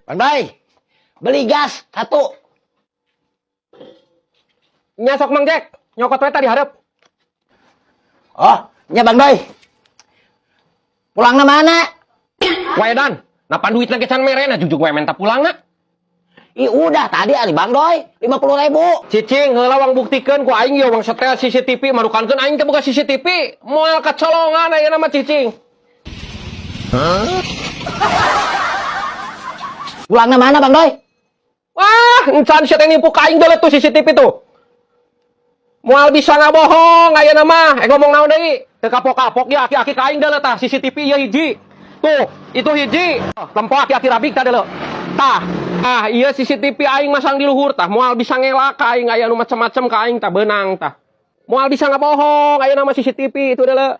Bang Doy, beli gas satu. Nya sok Mang Jack, nyokot we tadi hareup. Oh, nya Bang Doy. Pulangna mana? Waedan, napan duit lagi can merena jujuk we menta pulangna. Ih udah tadi ari Bang Doy, 50.000. Cicing heula wang buktikeun ku aing ieu wang setel CCTV marukankeun aing teh boga CCTV. Moal kacolongan ayeuna mah cicing. Pulangna mana Bang Doy? Wah, encan sia teh nipu ka aing deuleuh tuh CCTV tuh. Moal bisa ngabohong ayeuna mah, ngomong naon deui? Teu kapok-kapok ya aki-aki ka aing deuleuh tah CCTV ieu hiji. Tuh, itu hiji. Lempo aki-aki rabik tah deuleuh. Tah, iya CCTV aing masang di luhur tah, moal bisa ngelak ka aing aya nu macem-macem ka aing tah beunang tah. Moal bisa ngabohong ayeuna mah CCTV itu deuleuh.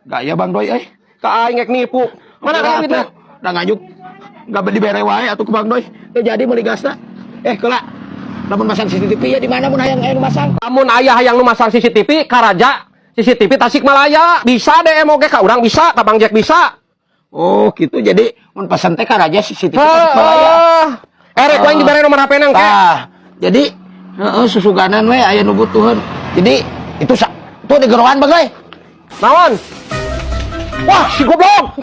Gaya Bang Doy Ka aing ngek nipu. Mana ka duitna? Da ngajuk. Enggak beli bere wae atuh ku Bang Doy. Teu jadi meuli gasna. Keula. Lamun masang CCTV ya di mana mun hayang masang? Lamun aya hayang nu masang CCTV Karaja, CCTV Tasikmalaya, bisa DM oge ka urang bisa, ka Bang Jack bisa. Oh, gitu. Jadi mun pesan teh ka raja CCTV Tasikmalaya. Rek aing dibere nomor HP nang ke. Jadi susuganan we aya nu butuhan. Jadi itu di gerohan Bang Doy. Naon? Wah, si goblok.